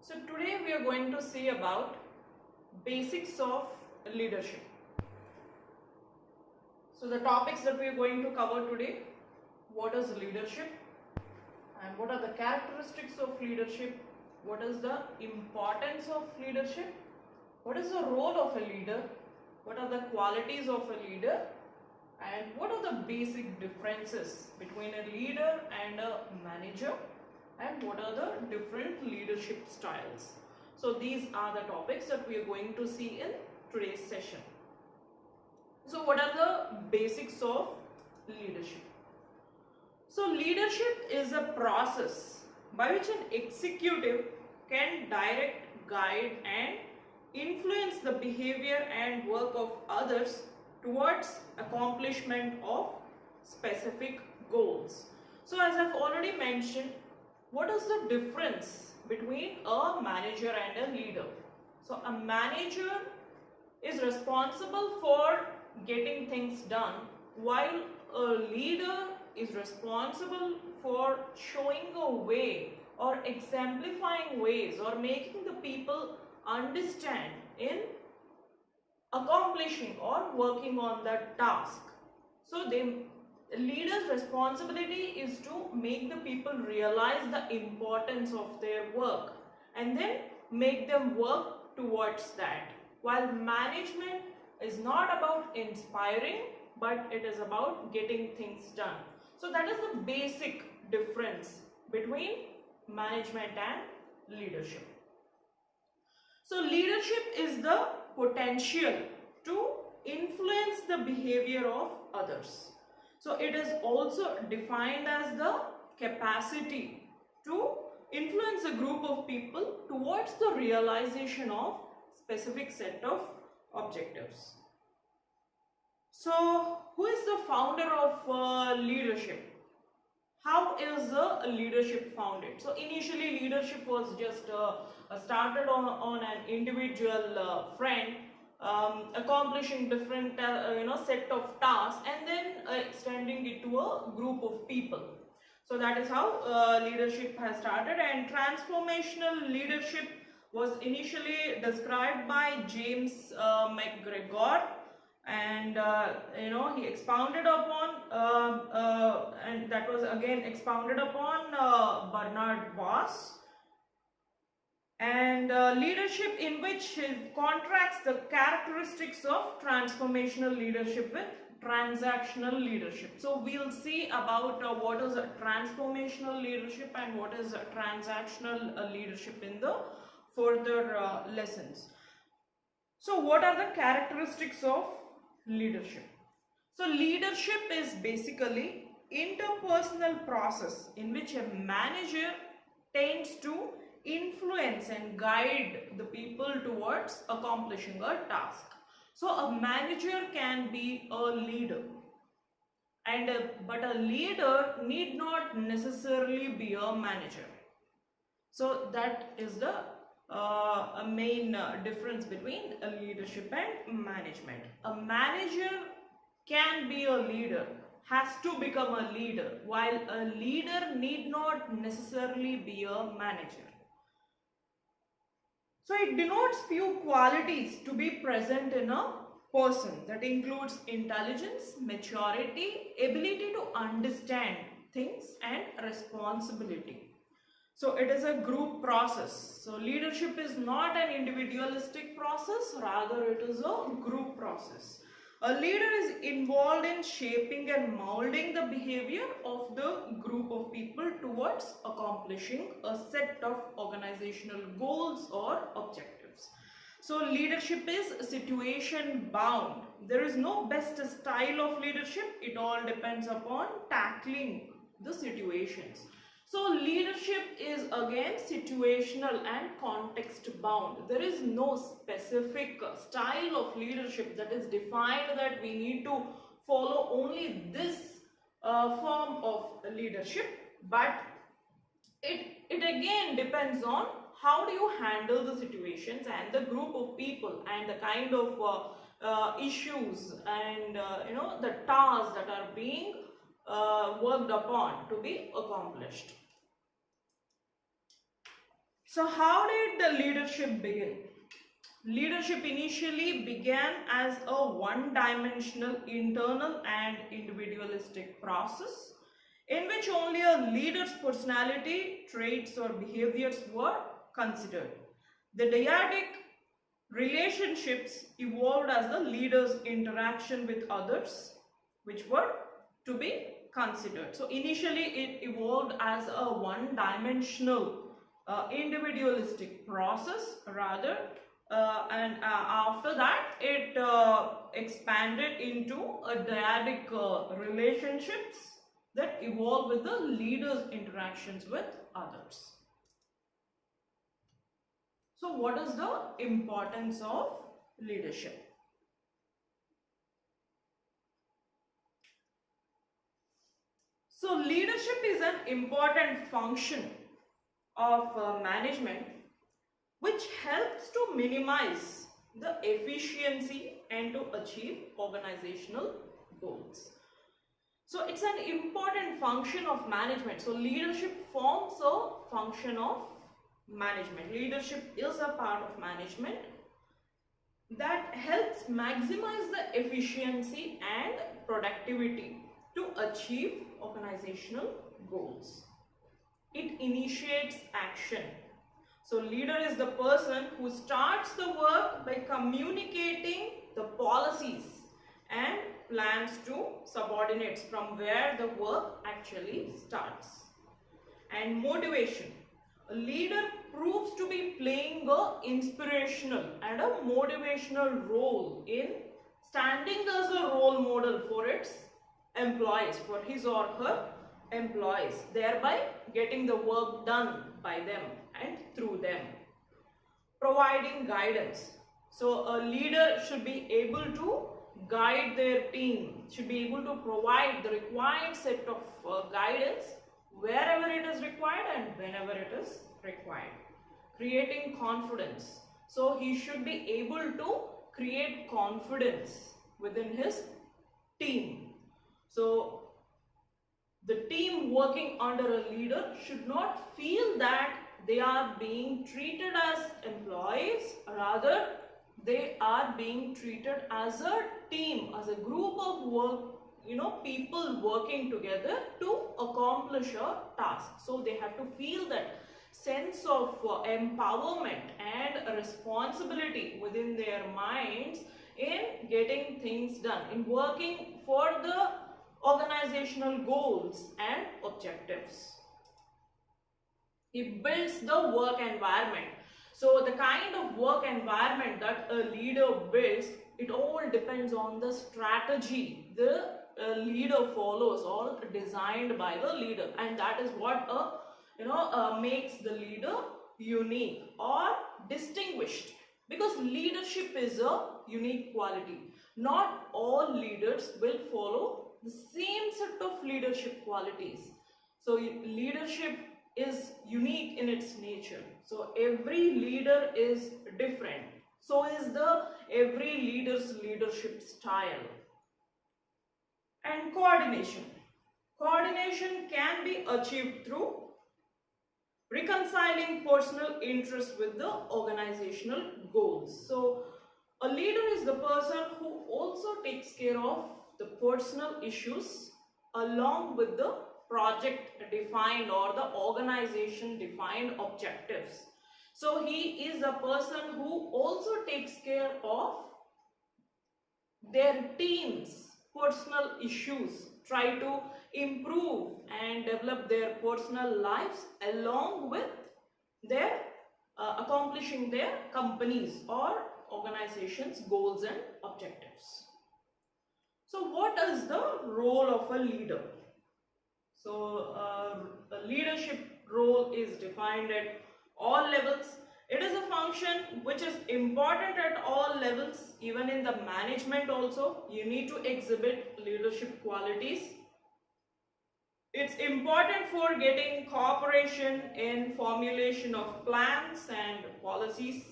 So today we are going to see about basics of leadership. So the topics that we are going to cover today: what is leadership and what are the characteristics of leadership, what is the importance of leadership, what is the role of a leader, what are the qualities of a leader, and what are the basic differences between a leader and a manager, and what are the different leadership styles. So these are the topics that we are going to see in today's session. So what are the basics of leadership? So leadership is a process by which an executive can direct, guide and influence the behavior and work of others towards accomplishment of specific goals. So as I've already mentioned, what is the difference between a manager and a leader? So a manager is responsible for getting things done, while a leader is responsible for showing a way or exemplifying ways or making the people understand in accomplishing or working on that task. So the leader's responsibility is to make the people realize the importance of their work and then make them work towards that, while management is not about inspiring but it is about getting things done. So that is the basic difference between management and leadership. So leadership is the potential to influence the behavior of others. So it is also defined as the capacity to influence a group of people towards the realization of specific set of objectives. So who is the founder of leadership? How is a leadership founded? So initially leadership was just started on an individual friend accomplishing different set of tasks and then extending it to a group of people. So that is how leadership has started, and transformational leadership was initially described by James McGregor, and he expounded upon and that was again expounded upon Bernard Voss. And leadership, in which he contracts the characteristics of transformational leadership with transactional leadership. So we'll see about what is a transformational leadership and what is a transactional leadership in the further lessons. So what are the characteristics of leadership? So leadership is basically interpersonal process in which a manager tends to influence and guide the people towards accomplishing a task. So a manager can be a leader, and but a leader need not necessarily be a manager. So that is the main difference between a leadership and management. A manager can be a leader, has to become a leader, while a leader need not necessarily be a manager. So it denotes few qualities to be present in a person, that includes intelligence, maturity, ability to understand things and responsibility. So it is a group process. So leadership is not an individualistic process, rather it is a group process. A leader is involved in shaping and molding the behavior of the group of people towards accomplishing a set of organizational goals or objectives. So leadership is situation bound. There is no best style of leadership. It all depends upon tackling the situations. So leadership is again situational and context bound. There is no specific style of leadership that is defined that we need to follow only this form of leadership, but it again depends on how do you handle the situations and the group of people and the kind of issues and the tasks that are being worked upon to be accomplished. So how did the leadership begin? Leadership initially began as a one-dimensional internal and individualistic process in which only a leader's personality, traits or behaviors were considered. The dyadic relationships evolved as the leader's interaction with others, which were to be considered. So initially it evolved as a one-dimensional individualistic process rather, and after that it expanded into a dyadic relationships that evolve with the leader's interactions with others. So what is the importance of leadership? So leadership is an important function of management which helps to minimize the efficiency and to achieve organizational goals. So it's an important function of management. So leadership forms a function of management. Leadership is a part of management that helps maximize the efficiency and productivity to achieve organizational goals. It initiates action. So leader is the person who starts the work by communicating the policies and plans to subordinates from where the work actually starts. And motivation. A leader proves to be playing an inspirational and a motivational role in standing as a role model for its employees, for his or her employees, thereby getting the work done by them and through them. Providing guidance. So a leader should be able to guide their team, should be able to provide the required set of guidance wherever it is required and whenever it is required. Creating confidence. So he should be able to create confidence within his team. So the team working under a leader should not feel that they are being treated as employees, rather they are being treated as a team, as a group of people working together to accomplish a task. So they have to feel that sense of empowerment and responsibility within their minds in getting things done, in working for the organizational goals and objectives. It builds the work environment. So the kind of work environment that a leader builds, it all depends on the strategy the leader follows or designed by the leader, and that is what makes the leader unique or distinguished, because leadership is a unique quality. Not all leaders will follow the same set of leadership qualities. So leadership is unique in its nature. So every leader is different. So is every leader's leadership style. And coordination. Coordination can be achieved through reconciling personal interests with the organizational goals. So a leader is the person who also takes care of the personal issues along with the project defined or the organization defined objectives. So he is a person who also takes care of their team's personal issues, try to improve and develop their personal lives along with their accomplishing their companies or organizations' goals and objectives. So what is the role of a leader? So the leadership role is defined at all levels. It is a function which is important at all levels. Even in the management also, you need to exhibit leadership qualities. It's important for getting cooperation in formulation of plans and policies.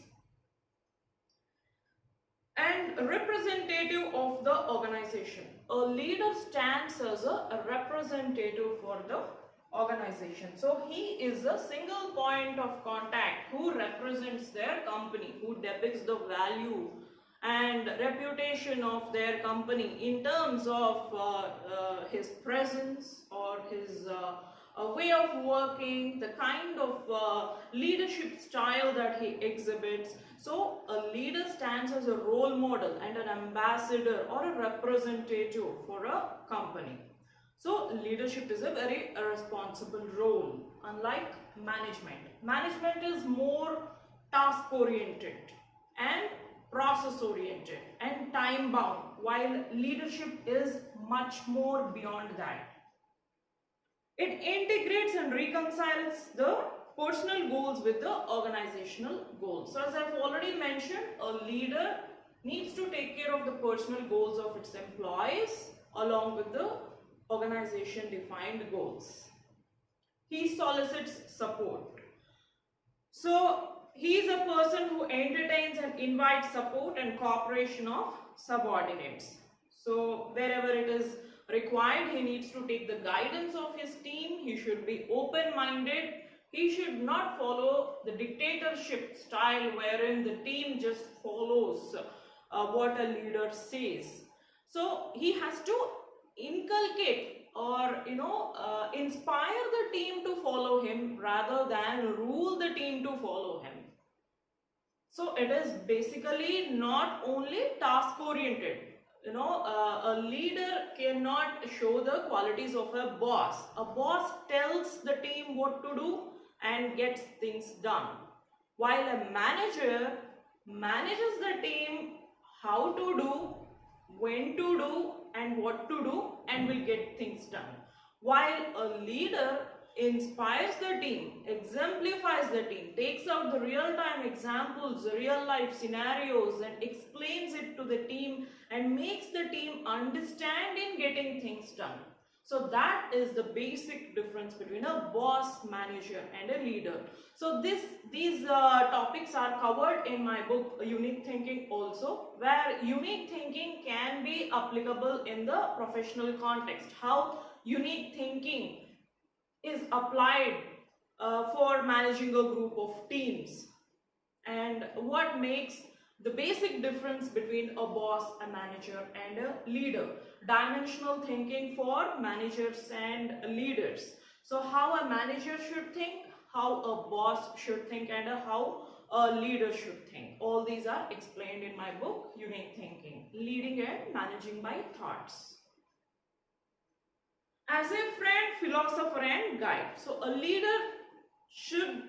And representative of the organization. A leader stands as a representative for the organization. So he is a single point of contact who represents their company, who depicts the value and reputation of their company in terms of his presence or his way of working, the kind of leadership style that he exhibits. So a leader stands as a role model and an ambassador or a representative for a company. So leadership is a very responsible role, unlike management. Management is more task oriented and process oriented and time bound, while leadership is much more beyond that. It integrates and reconciles the personal goals with the organizational goals. So as I've already mentioned, a leader needs to take care of the personal goals of its employees along with the organization defined goals. He solicits support. So he is a person who entertains and invites support and cooperation of subordinates. So wherever it is required, he needs to take the guidance of his team. He should be open-minded. He should not follow the dictatorship style wherein the team just follows what a leader says. So he has to inculcate or inspire the team to follow him rather than rule the team to follow him. So it is basically not only task oriented. A leader cannot show the qualities of a boss. A boss tells the team what to do and gets things done, while a manager manages the team how to do, when to do and what to do, and will get things done. While a leader inspires the team, exemplifies the team, takes out the real-time examples, the real-life scenarios and explains it to the team and makes the team understand in getting things done. So that is the basic difference between a boss, manager and a leader. So these topics are covered in my book Unique Thinking also, where unique thinking can be applicable in the professional context. How unique thinking is applied for managing a group of teams, and what makes the basic difference between a boss, a manager and a leader. Dimensional thinking for managers and leaders. So how a manager should think, how a boss should think and how a leader should think. All these are explained in my book Unique Thinking, Leading and Managing by Thoughts. As a friend, philosopher and guide. So a leader should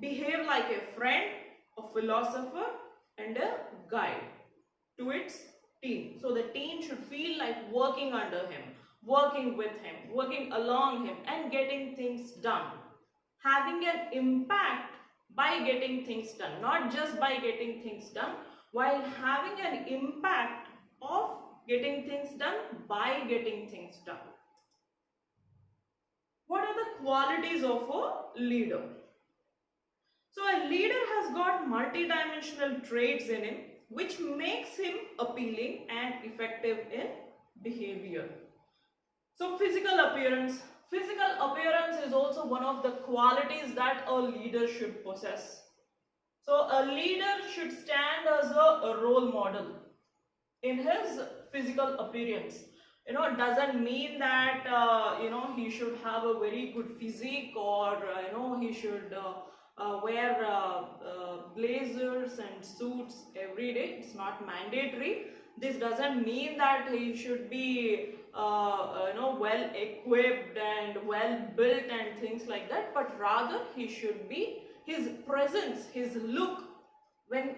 behave like a friend, a philosopher and a guide to its team. So the team should feel like working under him, working with him, working along him and getting things done. Having an impact by getting things done, not just by getting things done, while having an impact of getting things done by getting things done. What are the qualities of a leader? So a leader has got multidimensional traits in him which makes him appealing and effective in behavior. So physical appearance. Physical appearance is also one of the qualities that a leader should possess. So a leader should stand as a role model in his physical appearance. It doesn't mean that he should have a very good physique or he should wear blazers and suits every day. It's not mandatory. This doesn't mean that he should be well equipped and well built and things like that, but rather he should be, his presence, his look, when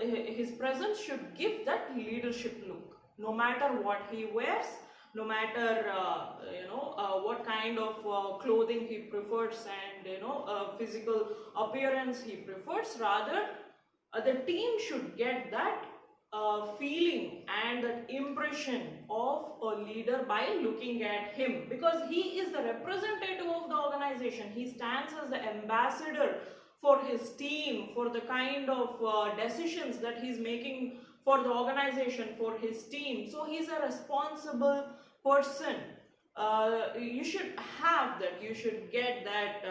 his presence should give that leadership look. No matter what he wears, no matter what kind of clothing he prefers and physical appearance he prefers, rather the team should get that feeling and that impression of a leader by looking at him, because he is the representative of the organization. He stands as the ambassador for his team, for the kind of decisions that he's making for the organization, for his team. So he's a responsible person. You should have that, you should get that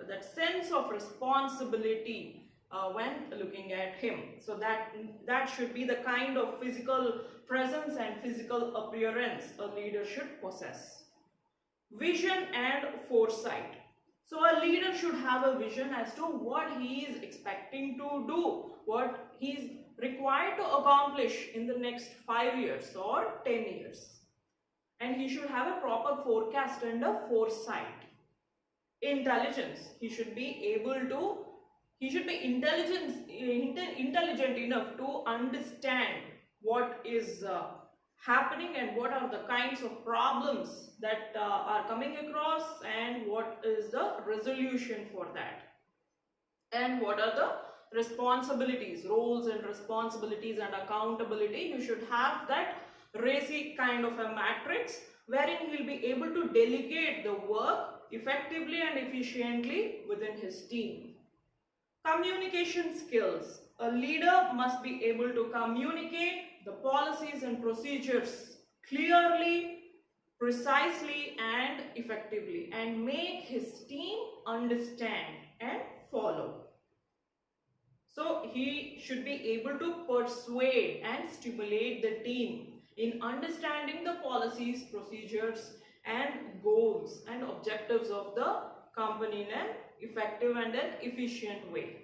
that sense of responsibility when looking at him. So that should be the kind of physical presence and physical appearance a leader should possess. Vision and foresight. So a leader should have a vision as to what he is expecting to do, what he is required to accomplish in the next 5 years or 10 years. And he should have a proper forecast and a foresight. Intelligence. He should be intelligent enough to understand what is happening and what are the kinds of problems that are coming across and what is the resolution for that. And what are the responsibilities, roles and responsibilities and accountability. You should have that RACI kind of a matrix wherein he will be able to delegate the work effectively and efficiently within his team. Communication skills. A leader must be able to communicate the policies and procedures clearly, precisely and effectively and make his team understand and follow. So he should be able to persuade and stimulate the team in understanding the policies, procedures and goals and objectives of the company in an effective and an efficient way.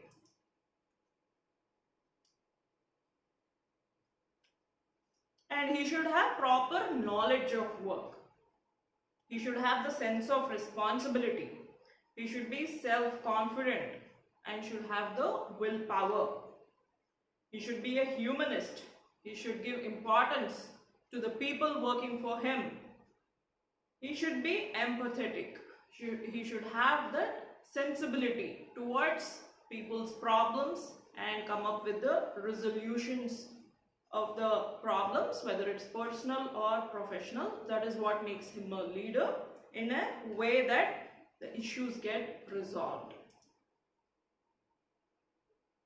And he should have proper knowledge of work. He should have the sense of responsibility. He should be self-confident and should have the willpower. He should be a humanist. He should give importance to the people working for him. He should be empathetic. He should have that sensibility towards people's problems and come up with the resolutions of the problems, whether it's personal or professional. That is what makes him a leader in a way that the issues get resolved.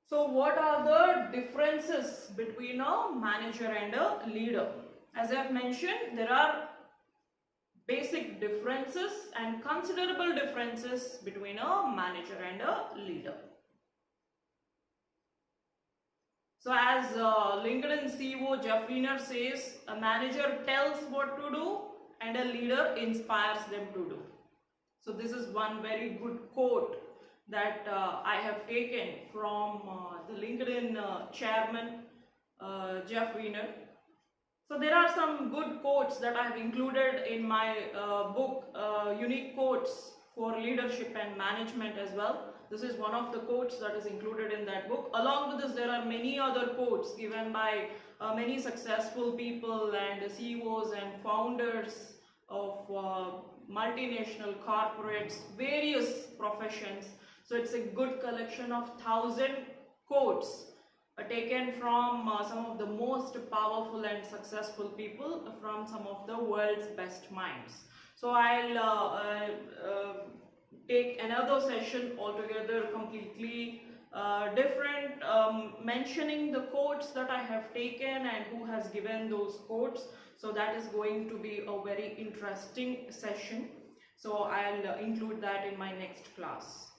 So what are the differences between a manager and a leader? As I have mentioned, there are basic differences and considerable differences between a manager and a leader. So as LinkedIn CEO Jeff Weiner says, a manager tells what to do and a leader inspires them to do. So this is one very good quote that I have taken from the LinkedIn chairman Jeff Weiner. So there are some good quotes that I have included in my book, Unique Quotes for Leadership and Management as well. This is one of the quotes that is included in that book. Along with this, there are many other quotes given by many successful people and CEOs and founders of multinational corporates, various professions. So it's a good collection of 1,000 quotes taken from some of the most powerful and successful people from some of the world's best minds. So I'll take another session altogether completely different, mentioning the quotes that I have taken and who has given those quotes. So that is going to be a very interesting session. So I'll include that in my next class.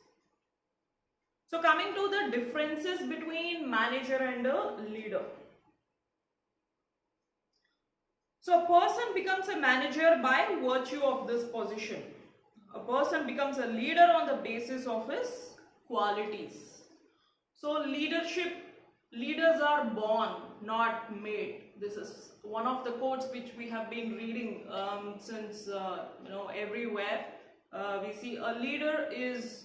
So coming to the differences between manager and a leader. So a person becomes a manager by virtue of this position. A person becomes a leader on the basis of his qualities. So leaders are born, not made. This is one of the quotes which we have been reading since everywhere. We see a leader is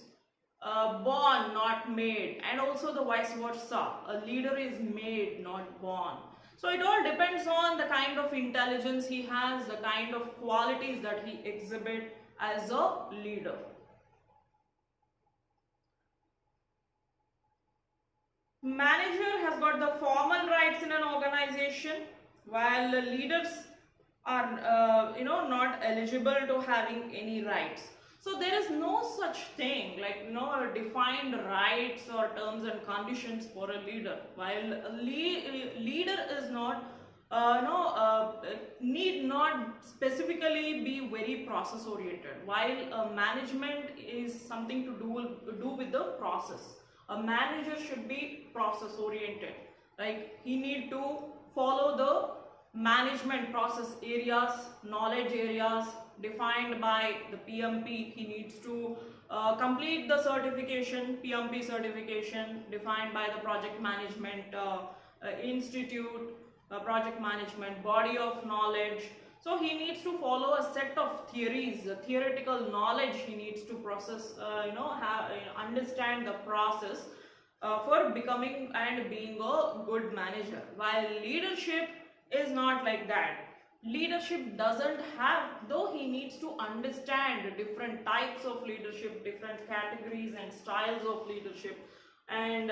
born, not made, and also the vice versa. A leader is made, not born. So it all depends on the kind of intelligence he has, the kind of qualities that he exhibits as a leader. Manager has got the formal rights in an organization, while the leaders are not eligible to having any rights. So there is no such thing like defined rights or terms and conditions for a leader. While a leader is not need not specifically be very process oriented, while management is something to do with the process. A manager should be process oriented. Like he need to follow the management process areas, knowledge areas defined by the PMP. He needs to complete the certification, PMP certification defined by the project management institute, project management body of knowledge. So he needs to follow a set of theories, theoretical knowledge. He needs to process, understand the process for becoming and being a good manager. While leadership is not like that. Leadership doesn't have, though he needs to understand different types of leadership, different categories and styles of leadership, and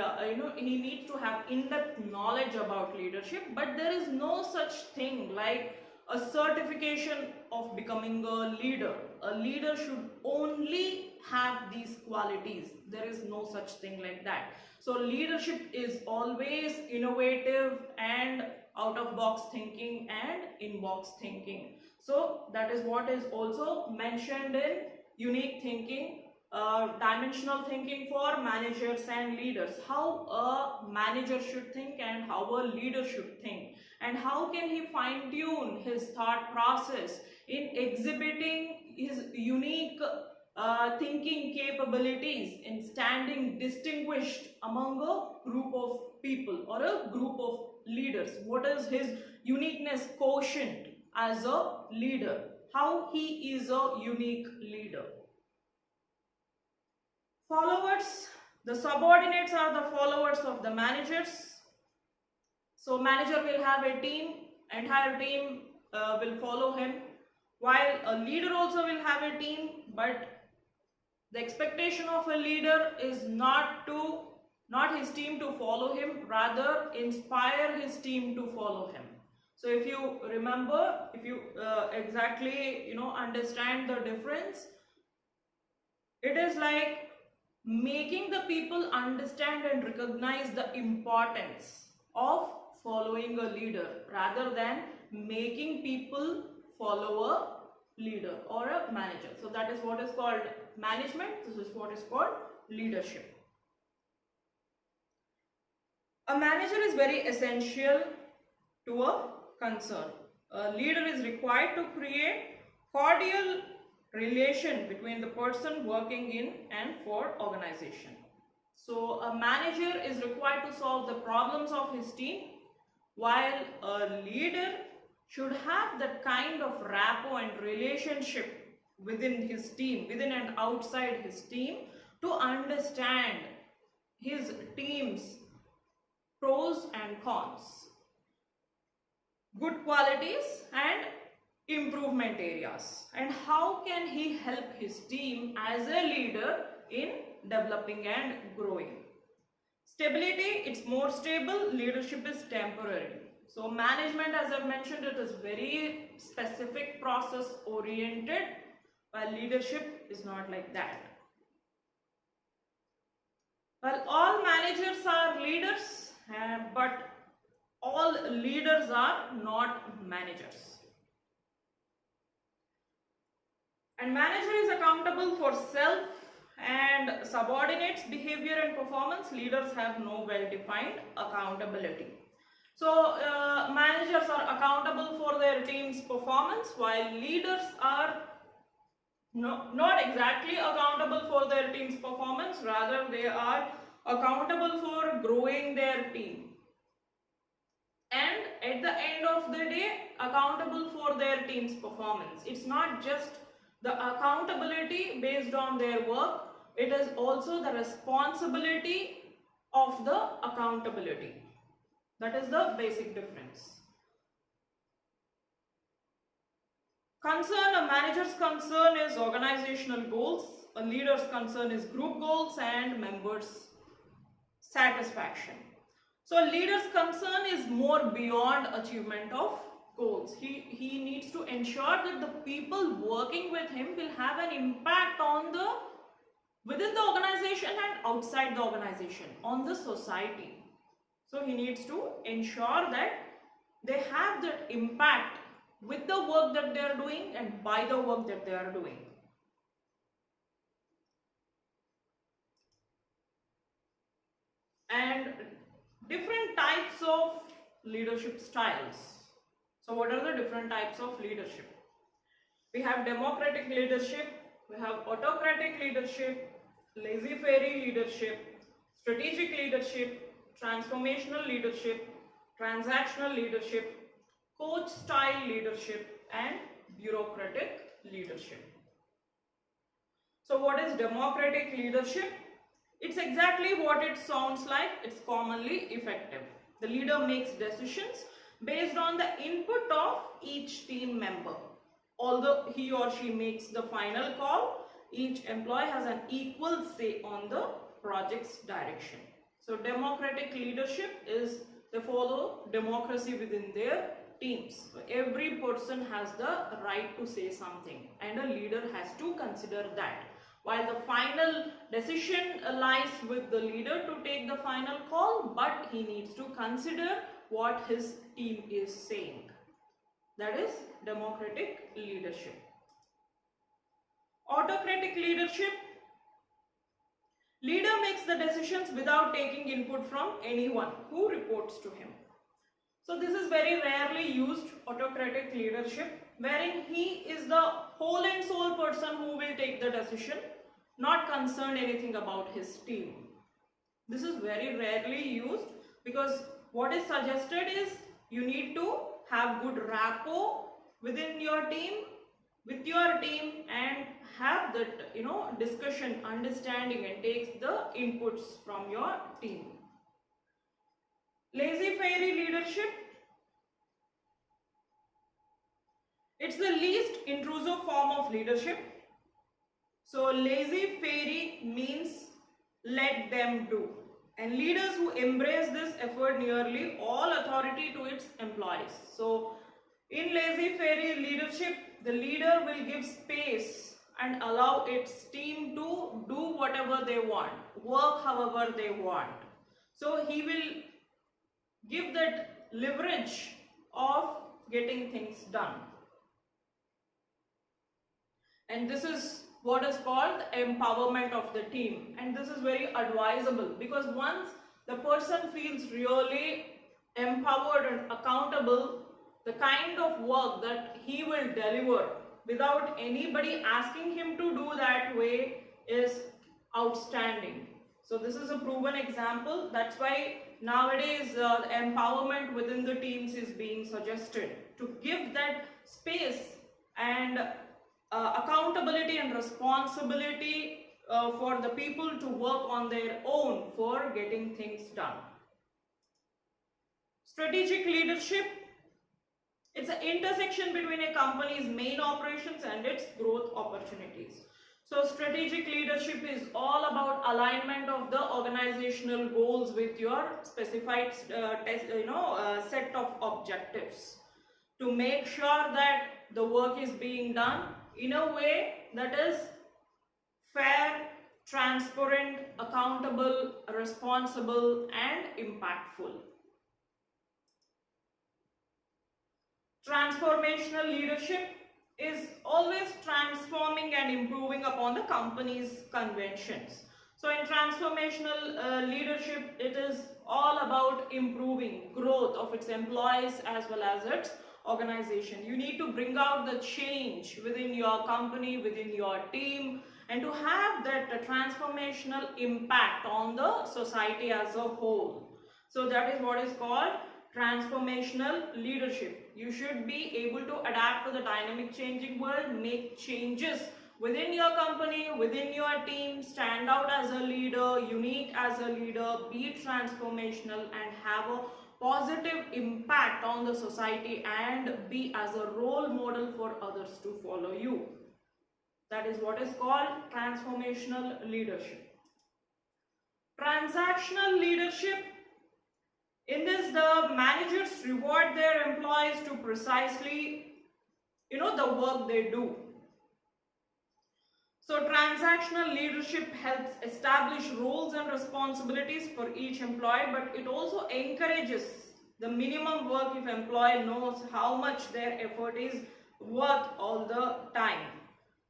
he needs to have in-depth knowledge about leadership, but there is no such thing like a certification of becoming a leader. A leader should only have these qualities. There is no such thing like that. So leadership is always innovative and out of box thinking and in box thinking. So that is what is also mentioned in unique thinking, dimensional thinking for managers and leaders. How a manager should think and how a leader should think, and how can he fine tune his thought process in exhibiting his unique thinking capabilities in standing distinguished among a group of people or a group of leaders. What is his uniqueness quotient as a leader? How he is a unique leader. Followers. The subordinates are the followers of the managers. So manager will have a team, entire team will follow him, while a leader also will have a team, but the expectation of a leader is not his team to follow him, rather inspire his team to follow him. So if you remember, if you exactly understand the difference, it is like making the people understand and recognize the importance of following a leader rather than making people follow a leader or a manager. So that is what is called management. This is what is called leadership. A manager is very essential to a concern. A leader is required to create cordial relation between the person working in and for organization. So a manager is required to solve the problems of his team, while a leader should have that kind of rapport and relationship within his team, within and outside his team, to understand his team's pros and cons, good qualities and improvement areas, and how can he help his team as a leader in developing and growing. Stability, it's more stable. Leadership is temporary. So management, as I've mentioned, it is very specific process oriented, while leadership is not like that. Well, all managers are leaders, but all leaders are not managers. And manager is accountable for self and subordinates' behavior and performance. Leaders have no well-defined accountability. So managers are accountable for their team's performance, while leaders are not exactly accountable for their team's performance. Rather, they are accountable for growing their team, and at the end of the day, accountable for their team's performance. It's not just the accountability based on their work, it is also the responsibility of the accountability. That is the basic difference. Concern, a manager's concern is organizational goals, a leader's concern is group goals and members' satisfaction. So a leader's concern is more beyond achievement of goals. He needs to ensure that the people working with him will have an impact on within the organization and outside the organization, on the society. So he needs to ensure that they have that impact with the work that they are doing and by the work that they are doing. And different types of leadership styles. So what are the different types of leadership? We have democratic leadership, we have autocratic leadership, laissez-faire leadership, strategic leadership, transformational leadership, transactional leadership, coach style leadership, and bureaucratic leadership. So what is democratic leadership? It's exactly what it sounds like. It's commonly effective. The leader makes decisions based on the input of each team member. Although he or she makes the final call, each employee has an equal say on the project's direction. So democratic leadership is they follow democracy within their teams. So every person has the right to say something and a leader has to consider that. While the final decision lies with the leader to take the final call, but he needs to consider what his team is saying. That is democratic leadership. Autocratic leadership. Leader makes the decisions without taking input from anyone who reports to him. So this is very rarely used, autocratic leadership, wherein he is the whole and sole person who will take the decision, not concerned anything about his team. This is very rarely used because what is suggested is you need to have good rapport within your team, with your team, and have that discussion, understanding, and takes the inputs from your team. Laissez-faire leadership. It's the least intrusive form of leadership. So laissez-faire means let them do. And leaders who embrace this afford nearly all authority to its employees. So in laissez-faire leadership, the leader will give space and allow its team to do whatever they want, work however they want. So he will give that leverage of getting things done. And this is what is called empowerment of the team, and this is very advisable because once the person feels really empowered and accountable, the kind of work that he will deliver without anybody asking him to do that way is outstanding. So this is a proven example. That's why nowadays the empowerment within the teams is being suggested to give that space and accountability and responsibility for the people to work on their own for getting things done. Strategic leadership. It's an intersection between a company's main operations and its growth opportunities. So strategic leadership is all about alignment of the organizational goals with your specified set of objectives to make sure that the work is being done in a way that is fair, transparent, accountable, responsible, and impactful. Transformational leadership is always transforming and improving upon the company's conventions. So in transformational leadership, it is all about improving growth of its employees as well as its organization. You need to bring out the change within your company, within your team, and to have that transformational impact on the society as a whole. So that is what is called transformational leadership. You should be able to adapt to the dynamic changing world, make changes within your company, within your team, stand out as a leader, unique as a leader, be transformational, and have a positive impact on the society and be as a role model for others to follow you. That is what is called transformational leadership. Transactional leadership. In this, the managers reward their employees to precisely, the work they do. So transactional leadership helps establish roles and responsibilities for each employee, but it also encourages the minimum work if employee knows how much their effort is worth all the time.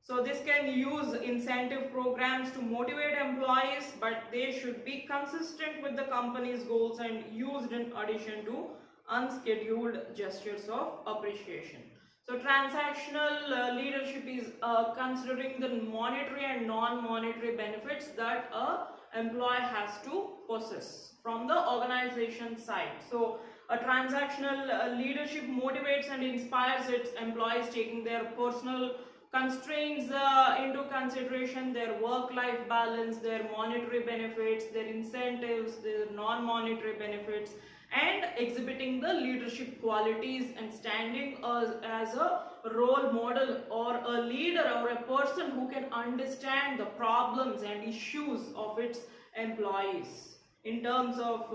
So this can use incentive programs to motivate employees, but they should be consistent with the company's goals and used in addition to unscheduled gestures of appreciation. So transactional leadership is considering the monetary and non-monetary benefits that a employee has to possess from the organization side. So a transactional leadership motivates and inspires its employees, taking their personal constraints into consideration, their work-life balance, their monetary benefits, their incentives, their non-monetary benefits, and exhibiting the leadership qualities and standing as a role model or a leader or a person who can understand the problems and issues of its employees in terms of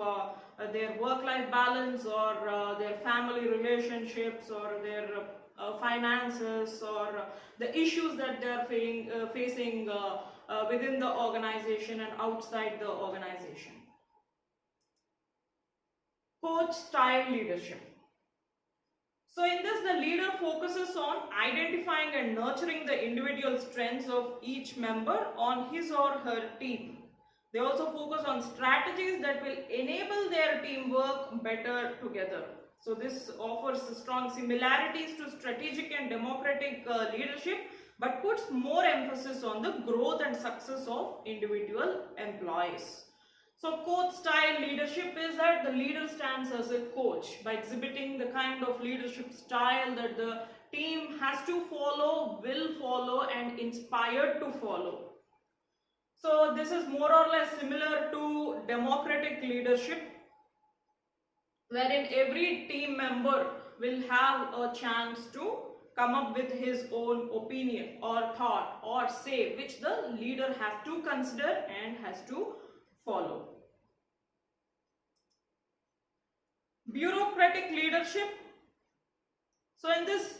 their work-life balance or their family relationships or their finances or the issues that they are facing within the organization and outside the organization. Coach style leadership. So in this, the leader focuses on identifying and nurturing the individual strengths of each member on his or her team. They also focus on strategies that will enable their teamwork better together. So this offers strong similarities to strategic and democratic leadership, but puts more emphasis on the growth and success of individual employees. So coach style leadership is that the leader stands as a coach by exhibiting the kind of leadership style that the team has to follow, will follow, and inspired to follow. So this is more or less similar to democratic leadership, wherein every team member will have a chance to come up with his own opinion or thought or say, which the leader has to consider and has to follow. Bureaucratic leadership. So in this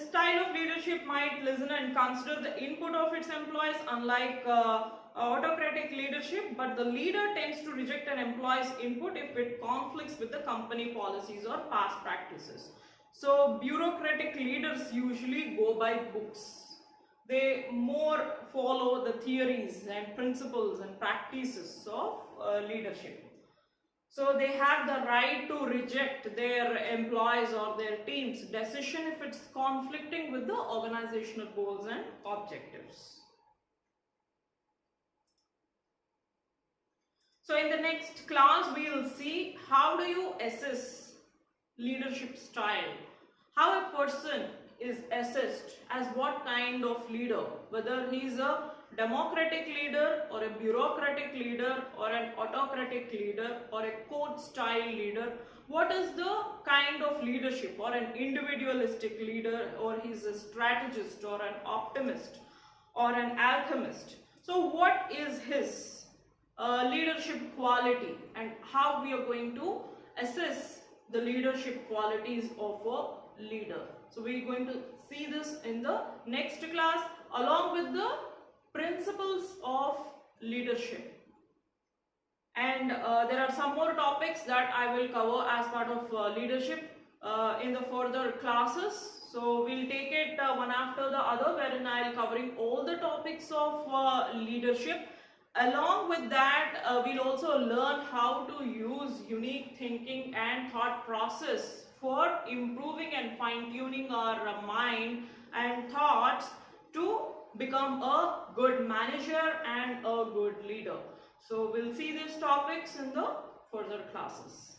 style of leadership might listen and consider the input of its employees, unlike autocratic leadership, but the leader tends to reject an employee's input if it conflicts with the company policies or past practices. So bureaucratic leaders usually go by books. They more follow the theories and principles and practices of leadership. So they have the right to reject their employees or their team's decision if it's conflicting with the organizational goals and objectives. So in the next class, we will see how do you assess leadership style, how a person is assessed as what kind of leader, whether he is a democratic leader or a bureaucratic leader or an autocratic leader or a coach style leader. What is the kind of leadership, or an individualistic leader, or he's a strategist or an optimist or an alchemist. So what is his leadership quality and how we are going to assess the leadership qualities of a leader. So we are going to see this in the next class along with the principles of leadership. And there are some more topics that I will cover as part of leadership in the further classes. So we'll take it one after the other, wherein I'll covering all the topics of leadership. Along with that, we'll also learn how to use unique thinking and thought process for improving and fine-tuning our mind and thoughts to become a good manager and a good leader. So we'll see these topics in the further classes.